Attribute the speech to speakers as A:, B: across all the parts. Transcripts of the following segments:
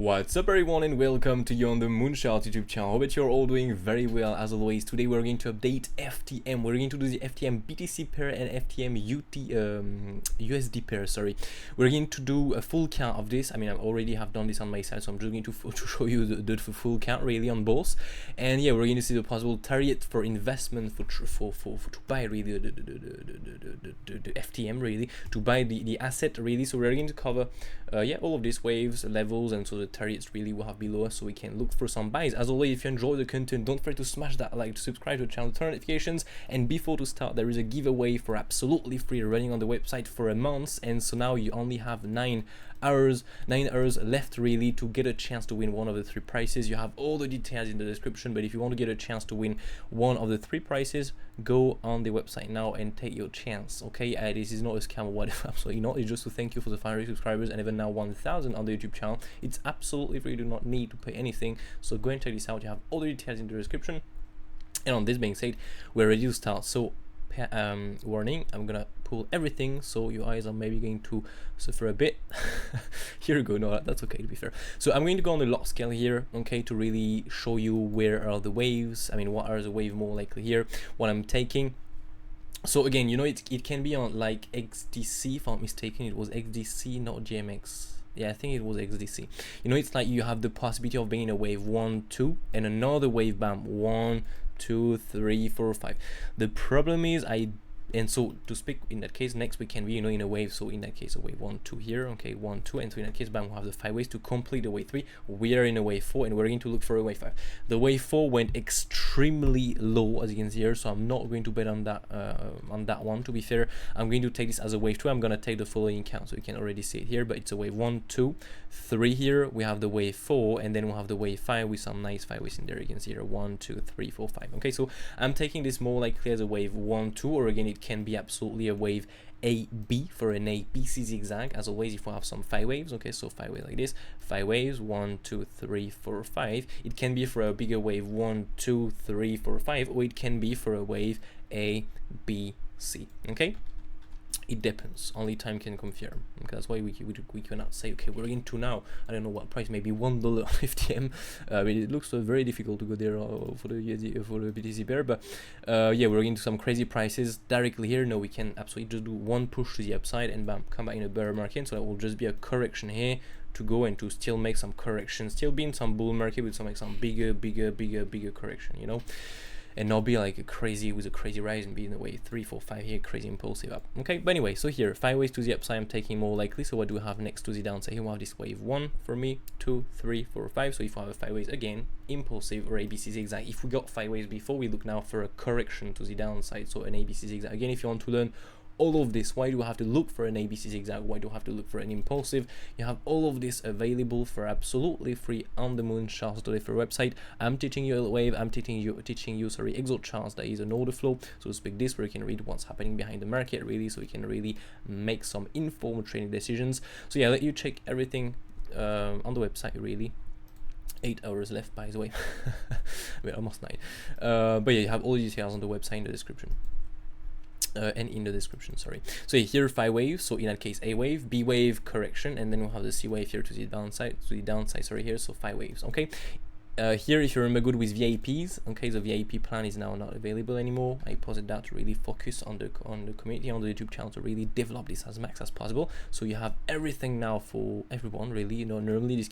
A: What's up everyone and welcome to you on the MOONCHARTS YouTube channel. Hope that you're all doing very well as always. Today we're going to update FTM. We're going to do the FTM BTC pair and FTM USD pair, sorry. We're going to do a full count of this. I mean, I already have done this on my side, so I'm just going to show you the full count really on both. And yeah, we're going to see the possible target for investment to buy really the FTM really, to buy the asset really. So we're going to cover yeah, all of these waves, levels, and so the targets really will have below us so we can look for some buys. As always, if you enjoy the content, don't forget to smash that like, to subscribe to the channel, turn notifications, and before to start, there is a giveaway for absolutely free running on the website for a month, and so now you only have 9 hours left really to get a chance to win one of the 3 prizes. You have all the details in the description, but if you want to get a chance to win one of the 3 prizes, go on the website now and take your chance. Okay, this is not a scam or whatever, absolutely not. It's just to thank you for the 500 subscribers and even now 1000 on the YouTube channel. It's absolutely free, you do not need to pay anything, so go and check this out. You have all the details in the description. And on this being said, we're ready to start. So warning, I'm gonna pull everything, so your eyes are maybe going to suffer a bit. Here we go. No, that's okay, to be fair. So I'm going to go on the lot scale here, okay, to really show you where are the waves. I mean, what are the wave more likely here, what I'm taking. So again, you know, it can be on like XDC, if I'm not mistaken. It was XDC, not GMX. Yeah, I think it was XDC. You know, it's like you have the possibility of being a wave 1, 2, and another wave, bam, 1, 2, 3, 4, 5. The problem is and so to speak, in that case, next we can be, you know, in a wave. So in that case, a wave 1, 2 here, okay, 1, 2, and so in that case, bam, we'll have the 5 waves to complete the wave 3. We are in a wave 4, and we're going to look for a wave 5. The wave 4 went extremely low, as you can see here, so I'm not going to bet on that one. To be fair, I'm going to take this as a wave 2. I'm gonna take the following count, so you can already see it here, but it's a wave 1, 2, 3 here. We have the wave 4, and then we'll have the wave 5 with some nice 5 waves in there. You can see here 1, 2, 3, 4, 5. Okay, so I'm taking this more likely as a wave 1, 2, or again, it can be absolutely a wave AB for an ABC zigzag. As always, if we have some 5 waves, okay, so 5 waves like this, 5 waves, 1, 2, 3, 4, 5. It can be for a bigger wave 1, 2, 3, 4, 5, or it can be for a wave A, B, C. Okay, it depends. Only time can confirm. Okay, that's why we cannot say, okay, we're into now, I don't know what price, maybe $1 on FTM. But it looks very difficult to go there for the BTC pair. But yeah, we're into some crazy prices directly here. No, we can absolutely just do one push to the upside and bam, come back in a bear market. So that will just be a correction here to go and to still make some corrections, still be in some bull market with some bigger correction, you know, and not be like a crazy rise and be in the wave 3, 4, 5 here, crazy impulsive up. Okay, but anyway, so here 5 waves to the upside I'm taking more likely. So what do we have next to the downside? Here we have this wave 1 for me, 2, 3, 4, 5. So if I have a 5 waves, again, impulsive or ABC zigzag. If we got 5 waves before, we look now for a correction to the downside, so an ABC zigzag. Again, if you want to learn all of this, why do I have to look for an ABC zigzag? Why do I have to look for an impulsive? You have all of this available for absolutely free on the MOONCHARTS.for website. I'm teaching you a wave. I'm teaching you exo charts. That is an order flow, so to speak, this where you can read what's happening behind the market really, so you can really make some informed trading decisions. So yeah, let you check everything on the website really. 8 hours left, by the way. We're almost 9. But yeah, you have all the details on the website in the description. And in the description, sorry. So here 5 waves, so in that case A wave, B wave, correction, and then we'll have the C wave here to the downside, sorry, here, so 5 waves. Okay, here, if you remember good with VIPs, okay, the VIP plan is now not available anymore. I paused that to really focus on the community, on the YouTube channel, to really develop this as max as possible. So you have everything now for everyone really. You know, normally this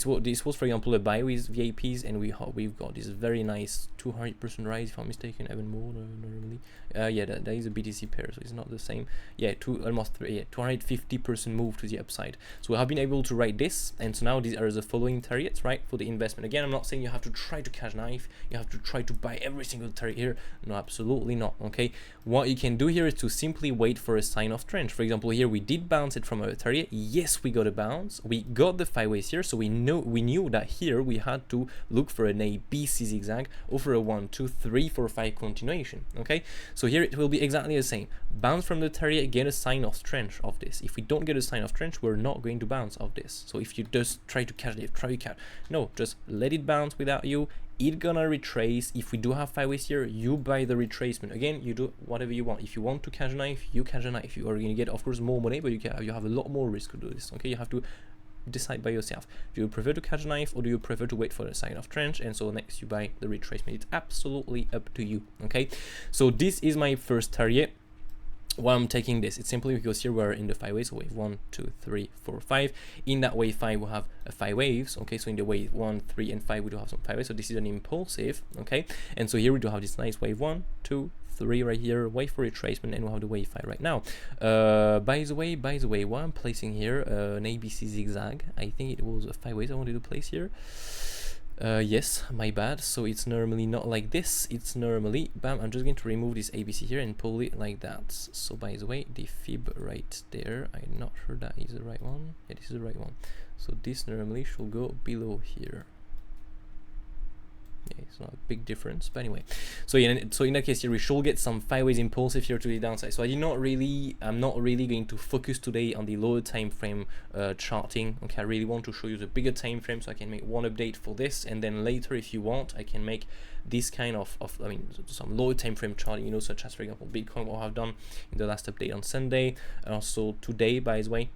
A: was for example a buy with VIPs, and we've got this very nice 200% rise, if I'm mistaken, even more normally. Yeah, that is a BTC pair, so it's not the same. Yeah, 250% move to the upside. So we have been able to write this, and so now these are the following targets, right, for the investment. Again, I'm not saying you have to try to cash knife, you have to try to buy every single target here. No, absolutely not. Okay, what you can do here is to simply wait for a sign of trend. For example, here we did bounce it from our target. Yes, we got a bounce, we got the 5 waves here, so we knew that here we had to look for an ABC zigzag over a 1, 2, 3, 4, 5 continuation. Okay, so here it will be exactly the same. Bounce from the target, get a sign of strength of this. If we don't get a sign of strength, we're not going to bounce off this. So if you just try to catch it, no, just let it bounce without you. It's gonna retrace. If we do have 5 waves here, you buy the retracement. Again, you do whatever you want. If you want to catch a knife, you catch a knife. You are gonna get, of course, more money, but you have a lot more risk to do this. Okay, you have to decide by yourself. Do you prefer to catch a knife, or do you prefer to wait for the sign of trench and so next you buy the retracement? It's absolutely up to you. Okay, so this is my first target. Why I'm taking this, it's simply because here we're in the 5 waves, so wave 1, 2, 3, 4, 5. In that wave 5 we have 5 waves. Okay, so in the wave 1, 3, and 5 we do have some 5 waves, so this is an impulsive. Okay, and so here we do have this nice wave 1, 2, 3 right here, wait for retracement, and we'll have the wave 5 right now. By the way, what I'm placing here, an ABC zigzag, I think it was 5 waves I wanted to place here. Yes, my bad. So it's normally not like this, it's normally, bam, I'm just going to remove this ABC here and pull it like that. So by the way, the fib right there, I'm not sure that is the right one. Yeah, this is the right one. So this normally should go below here. Yeah, it's not a big difference, but anyway. So yeah, so in that case here we should get some 5 ways impulsive here to the downside. So I'm not really going to focus today on the lower time frame charting. Okay, I really want to show you the bigger time frame, so I can make one update for this, and then later, if you want, I can make this kind of I mean, some lower time frame charting, you know, such as for example Bitcoin, what I've done in the last update on Sunday, and also today, by the way,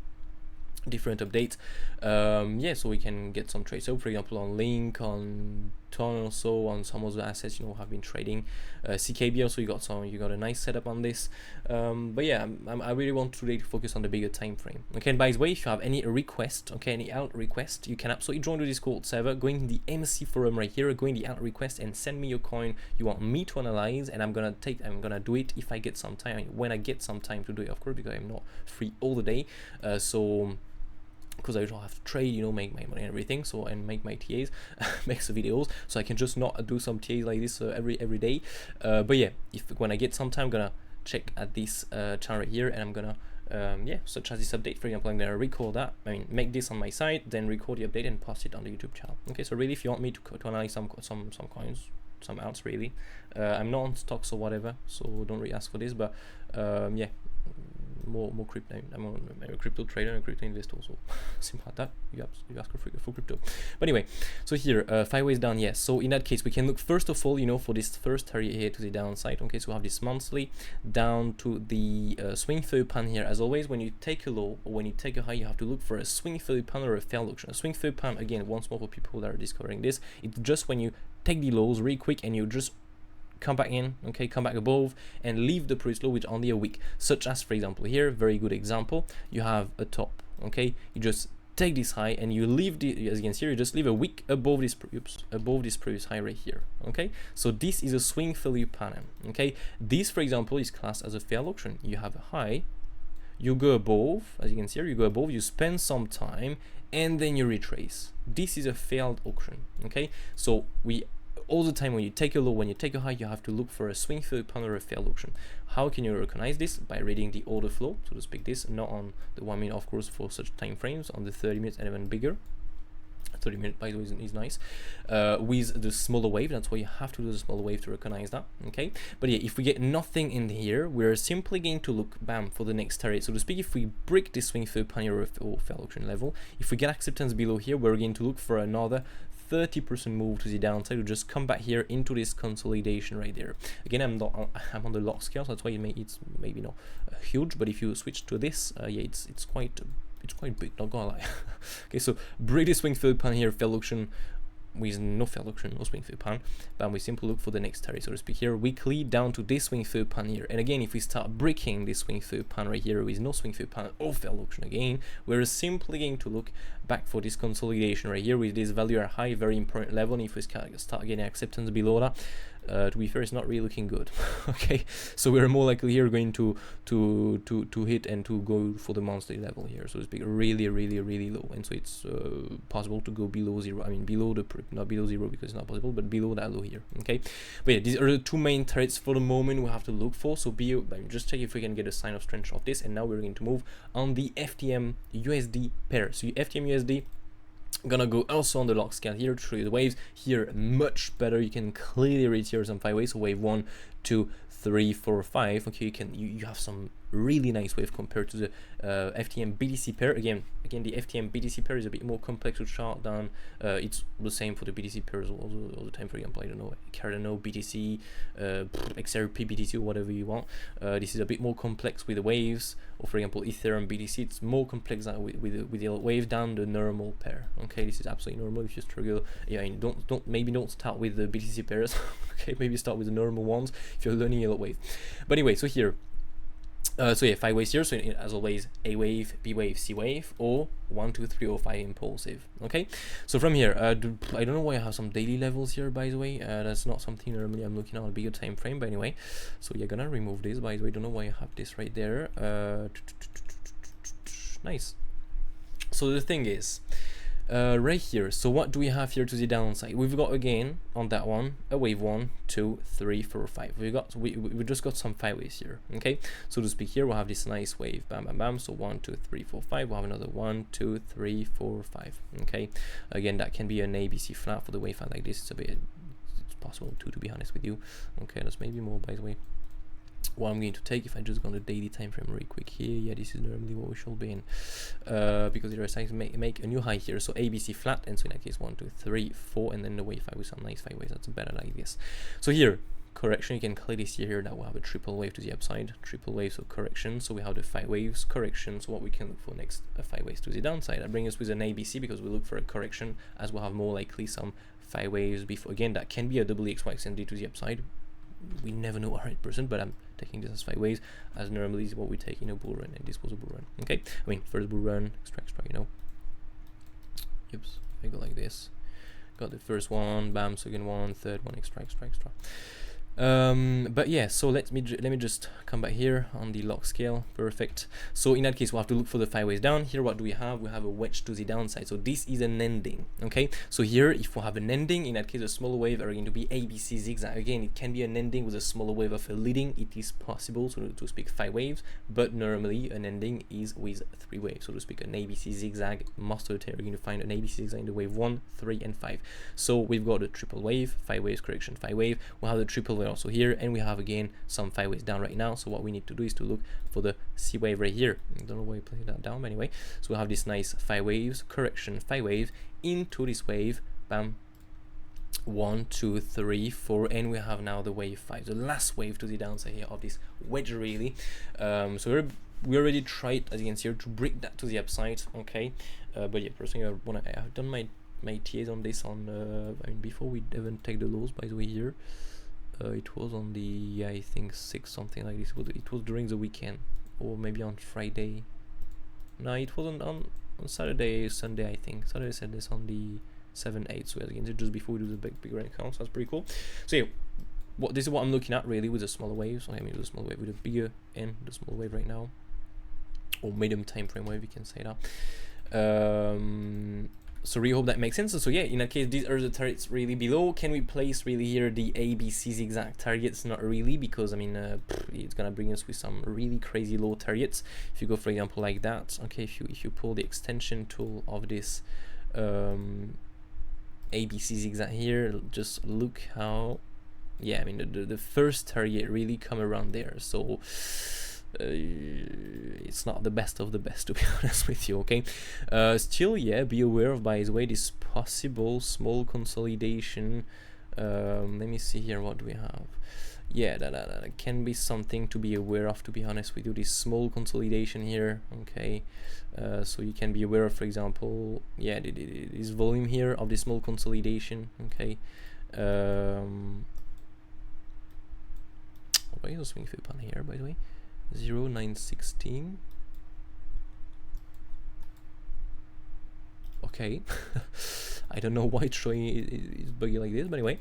A: different updates. Yeah, so we can get some trades. So for example on Link, on Ton, also on some of the assets, you know, have been trading. CKB also, you got a nice setup on this. But yeah, I really want today to focus on the bigger time frame. Okay, and by the way, if you have any request, okay, any alt request, you can absolutely join the Discord server, going in the MC forum right here, go in the alt request and send me your coin you want me to analyze, and I'm gonna do it if I get some time. I mean, when I get some time to do it, of course, because I'm not free all the day. So because I don't have to trade, you know, make my money and everything, so, and make my TAs, make the videos, so I can just not do some TAs like this every day. But yeah, when I get some time, I'm gonna check at this channel right here, and I'm gonna yeah, such as this update, for example, I'm gonna record that, I mean, make this on my side, then record the update and post it on the YouTube channel. Okay, so really, if you want me to analyze some coins, some outs, really, I'm not on stocks or whatever, so don't really ask for this, but yeah, more crypto. I'm a crypto trader and a crypto investor, so simple like that. You ask for crypto. But anyway, so here 5 ways down. Yes, so in that case we can look first of all, you know, for this first area here to the downside. Okay, so we have this monthly down to the swing through pan here. As always, when you take a low or when you take a high, you have to look for a swing through pan or a failed auction. A swing through pan, again, once more for people that are discovering this, it's just when you take the lows really quick and you just come back in, okay, come back above and leave the previous low with only a wick, such as for example here, very good example, you have a top, okay, you just take this high and you leave the, as you can see here, you just leave a wick above this previous high right here. Okay, so this is a swing value pattern. Okay, this for example is classed as a failed auction. You have a high, you go above, as you can see here, you go above, you spend some time, and then you retrace. This is a failed auction. Okay, so we all the time when you take a low, when you take a high, you have to look for a swing through pan or a failed auction. How can you recognize this? By reading the order flow, so to speak, this, not on the 1 minute, of course, for such time frames, on the 30 minutes and even bigger. 30 minutes, by the way, is nice. With the smaller wave, that's why you have to do the smaller wave to recognize that. Okay, but yeah, if we get nothing in here, we're simply going to look, bam, for the next target, so to speak. If we break this swing through pan or failed auction level, if we get acceptance below here, we're going to look for another 30% move to the downside to just come back here into this consolidation right there. Again, I'm on the log scale, so that's why it's maybe not huge, but if you switch to this, yeah, it's quite big, not gonna lie. Okay, so break this swing through pan here, failed auction, with no failed auction, no swing through pan, but we simply look for the next target, so to speak, here weekly down to this swing through pan here. And again, if we start breaking this swing through pan right here with no swing through pan or failed auction again, we're simply going to look back for this consolidation right here with this value at high, very important level. And if we start getting acceptance below that, to be fair, it's not really looking good. Okay, so we're more likely here going to hit and to go for the monthly level here, so to speak, really low. And so it's possible to go below zero, I mean below the, not below zero because it's not possible, but below that low here. Okay, but yeah, these are the two main targets for the moment we have to look for. So just check if we can get a sign of strength of this. And now we're going to move on the FTM USD pair. So FTM USD, gonna go also on the log scale here to show you the waves here much better. You can clearly read here some 5 waves, so wave 1, 2, 3, 4, 5. Okay, you have some really nice wave compared to the FTM BTC pair. Again, the FTM BTC pair is a bit more complex to chart than it's the same for the BTC pairs all the time. For example, I don't know, Cardano BTC, XRP BTC, or whatever you want. This is a bit more complex with the waves. Or for example, Ethereum BTC, it's more complex than with the wave than the normal pair. Okay, this is absolutely normal. If you struggle, yeah, don't start with the BTC pairs. Okay, maybe start with the normal ones if you're learning a wave. But anyway, so here. So yeah, 5 waves here. So as always, A wave, B wave, C wave, or 1, 2, 3, or 5 impulsive. Okay. So from here, I don't know why I have some daily levels here. By the way, that's not something normally I'm looking at a bigger time frame. But anyway, so you're gonna remove this. By the way, don't know why I have this right there. Nice. So the thing is, right here, so what do we have here to the downside? We've got again on that one a wave 1, 2, 3, 4, 5. We just got some 5 waves here. Okay, so to speak, here we'll have this nice wave, bam bam bam. So 1, 2, 3, 4, 5. We'll have another 1, 2, 3, 4, 5. Okay, again, that can be an ABC flat for the wave like this. It's possible to be honest with you. Okay, that's maybe more, by the way. What I'm going to take, if I just go on the daily time frame really quick here, yeah, this is normally what we should be in, because there are signs to make a new high here. So ABC flat, and so in that case 1, 2, 3, 4, and then the wave 5 with some nice 5 waves. That's better like this. So here, correction, you can clearly see here that we'll have a triple wave to the upside, triple wave, so correction. So we have the 5 waves, correction. So what we can look for next, 5 waves to the downside. That brings us with an ABC, because we look for a correction, as we'll have more likely some 5 waves before. Again, that can be a double XY extended to the upside. We never know 100%, but I'm taking this as 5 waves, as normally is what we take in a bull run, and this was a bull run. Okay, I mean, first bull run, extra, you know. Oops, I go like this. Got the first one, bam, second one, third one, extra. But yeah, so let me just come back here on the log scale. Perfect. So in that case, we'll have to look for the 5 ways down. Here, what do we have? We have a wedge to the downside. So this is an ending. Okay, so here, if we have an ending, in that case, a smaller wave are going to be ABC zigzag. Again, it can be an ending with a smaller wave of a leading. It is possible, so to speak, 5 waves, but normally an ending is with 3 waves, so to speak. An ABC zigzag, most of the time you're going to find an ABC zigzag in the wave 1, 3, and 5. So we've got a triple wave, 5 waves, correction, 5 wave. We'll have the triple wave also here, and we have again some 5 waves down right now. So what we need to do is to look for the C wave right here. I don't know why I played that down, but anyway, so we have this nice 5 waves, correction, 5 waves into this wave, bam, 1, 2, 3, 4, and we have now the wave 5, the last wave to the downside here of this wedge, really. So we already tried, as you can see here, to break that to the upside. Okay, but yeah, personally, I've done my TAs on this on I mean, before we even take the lows, by the way. Here it was on the, yeah, I think 6, something like this. It was during the weekend, or maybe on Friday. No, it wasn't on Saturday, Sunday, I think. Saturday, Sunday, on the 7, 8. So again, just before we do the big rank counts. That's pretty cool. So yeah, this is what I'm looking at really with the smaller waves. I mean, the small wave with a bigger and the small wave right now, or medium time frame wave, you can say that. So really hope that makes sense. So yeah, in that case, these are the targets really below. Can we place really here the ABC zigzag targets? Not really, because I mean, it's gonna bring us with some really crazy low targets. If you go, for example, like that, okay, if you pull the extension tool of this ABC zigzag here, just look how, yeah, I mean, the first target really come around there. So it's not the best of the best, to be honest with you. Okay, still, yeah, be aware of, by the way, this possible small consolidation. Let me see here, what do we have? Yeah, that can be something to be aware of, to be honest with you, this small consolidation here. Okay, so you can be aware of, for example, yeah, this volume here of this small consolidation. Okay, what is the swing flip on here, by the way? 0.916. Okay. I don't know why it's showing it's buggy like this, but anyway,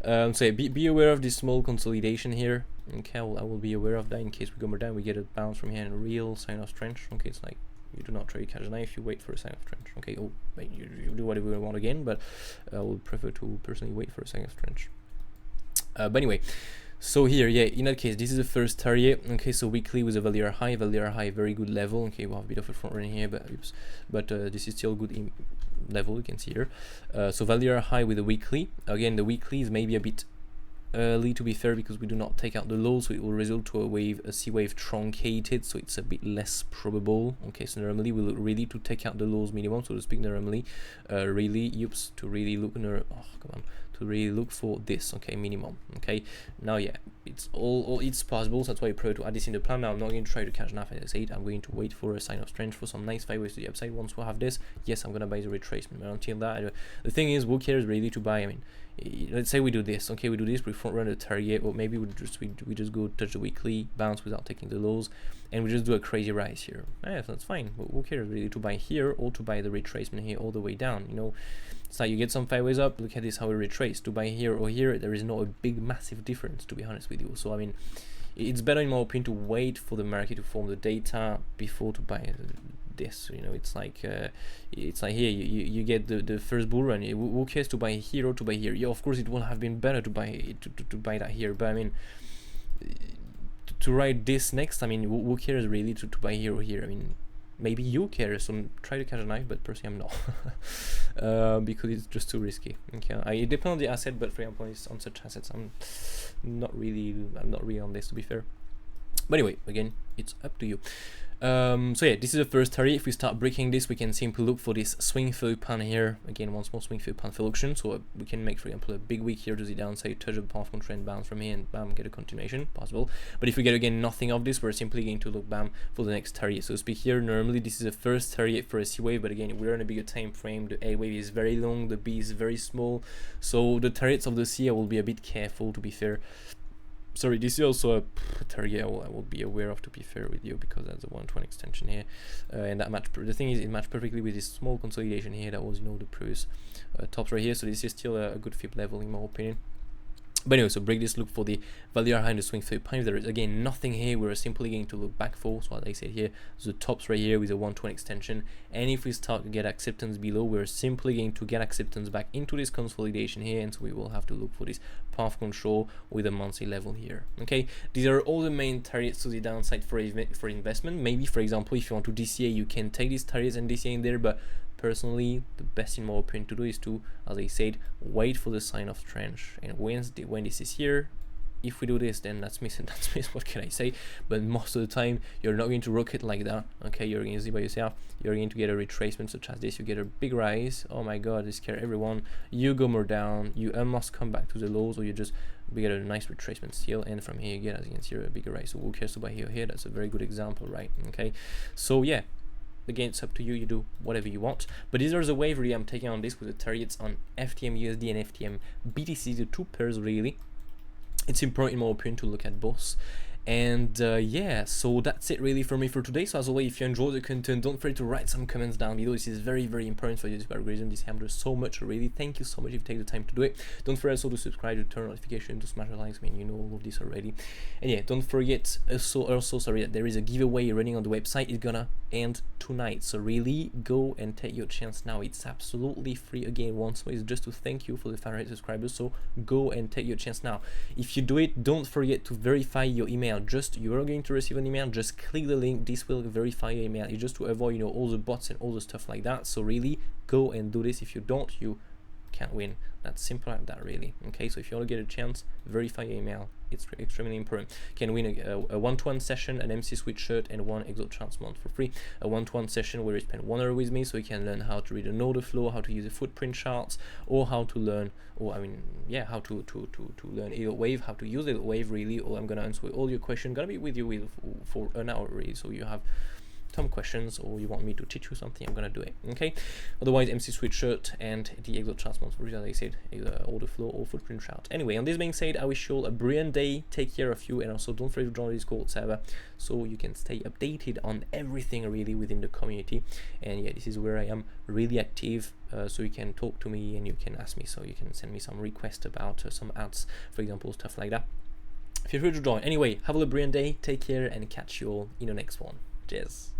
A: so yeah, be aware of this small consolidation here. Okay, I will be aware of that in case we go more down, we get a bounce from here and a real sign of trench. Okay, it's like you do not try to catch a knife, you wait for a sign of trench. Okay, oh, you do whatever you want again, but I would prefer to personally wait for a sign of trench. But anyway, so here, yeah, in that case, this is the first target. Okay, so weekly with a value high, very good level. Okay, we'll have a bit of a front run here, but this is still good level, you can see here. So value high with a weekly. Again, the weekly is maybe a bit early, to be fair, because we do not take out the low, so it will result to a C wave truncated, so it's a bit less probable. Okay, so normally we look really to take out the lows minimum, so to speak, normally really to really look to really look for this, okay, minimum. Okay, now yeah, it's all it's possible, so that's why I prefer to add this in the plan. Now I'm not going to try to catch enough, as I said. I'm going to wait for a sign of strength for some nice 5 waves to the upside. Once we have this, yes, I'm gonna buy the retracement, but until that, the thing is, who cares really to buy? I mean, let's say we do this, okay, we do this, we front run the target, or maybe we just go touch the weekly, bounce without taking the lows, and we just do a crazy rise here. Yeah, that's fine, but who cares really to buy here or to buy the retracement here all the way down? You know, it's like you get some 5 ways up, look at this, how we retrace. To buy here or here, there is not a big massive difference, to be honest with you. So I mean, it's better in my opinion to wait for the market to form the data before to buy this. You know, it's like here you get the first bull run. Who cares to buy here or to buy here? Yeah, of course it would have been better to buy to buy that here, but I mean, to ride this next, I mean, who cares really to buy here or here? I mean, maybe you care, so try to catch a knife, but personally I'm not, because it's just too risky. Okay, it depends on the asset, but for example, on such assets, I'm not really on this, to be fair. But anyway, again, it's up to you. So yeah, this is the first target. If we start breaking this, we can simply look for this swing through pan here. Again, once more swing through pan selection. So we can make, for example, a big wick here to the downside, touch the path on trend, bounce from here, and bam, get a continuation, possible. But if we get again nothing of this, we're simply going to look bam for the next target. So to speak here, normally this is the first target for a C wave, but again, we're on a bigger time frame. The A wave is very long, the B is very small. So the targets of the C, I will be a bit careful, to be fair. Sorry, this is also a target I will be aware of, to be fair with you, because that's a 1-to-1 extension here, and that match. The thing is, it matched perfectly with this small consolidation here. That was, you know, the previous tops right here. So this is still a good flip level in my opinion. But anyway, so break this, look for the value behind the swing through pan. If there is again nothing here, we're simply going to look back for. So as I said here, the tops right here with a 1-to-1 extension. And if we start to get acceptance below, we're simply going to get acceptance back into this consolidation here, and so we will have to look for this path control with a monthly level here. Okay, these are all the main targets to the downside for investment. Maybe, for example, if you want to DCA, you can take these targets and DCA in there, but personally, the best in my opinion to do is to, as I said, wait for the sign of strength. And when this is here, if we do this, then that's missing. What can I say? But most of the time, you're not going to rocket like that. Okay, you're going to see by yourself. You're going to get a retracement such as this. You get a big rise. Oh my God, this scares everyone. You go more down. You must come back to the lows, or you just get a nice retracement still. And from here, you get, as you can see, a bigger rise. So who cares to buy here? That's a very good example, right? Okay, so yeah. Again, it's up to you, you do whatever you want. But these are the wave really I'm taking on this with the targets on FTM USD and FTM BTC, the two pairs really. It's important in my opinion to look at both. And yeah, so that's it really for me for today. So as always, if you enjoy the content, don't forget to write some comments down below. This is very, very important for YouTube algorithm. This helps so much, really. Thank you so much if you take the time to do it. Don't forget also to subscribe, to turn notification, to smash the likes. I mean, you know all of this already. And yeah, don't forget also sorry, that there is a giveaway running on the website. It's gonna end tonight, so really go and take your chance now. It's absolutely free. Again, once more, it's just to thank you for the 500 subscribers, so go and take your chance now. If you do it, don't forget to verify your email. Just, you are going to receive an email, just click the link. This will verify your email. It's just to avoid, you know, all the bots and all the stuff like that. So really go and do this. If you don't, you can't win. That's simple like that, really. Okay, so if you want to get a chance, verify your email. It's extremely important. You can win a 1-to-1 session, an MC sweatshirt, and 1 ExoCharts month for free. A 1-to-1 session where you spend 1 hour with me, so you can learn how to read an order flow, how to use the footprint charts, or how to learn, or I mean, yeah, how to learn Elliott wave, how to use Elliott wave really. Or I'm gonna answer all your questions. Gonna be with you for an hour really. So you have some questions, or you want me to teach you something, I'm gonna do it. Okay, otherwise MC sweatshirt and the ExoCharts month for, as I said, order flow or footprint chart. Anyway, on this being said, I wish you all a brilliant day. Take care of you, and also don't forget to join the Discord server so you can stay updated on everything really within the community. And yeah, this is where I am really active, so you can talk to me and you can ask me, so you can send me some requests about some ads, for example, stuff like that. Feel free to join. Anyway, have a brilliant day, take care, and catch you all in the next one. Cheers.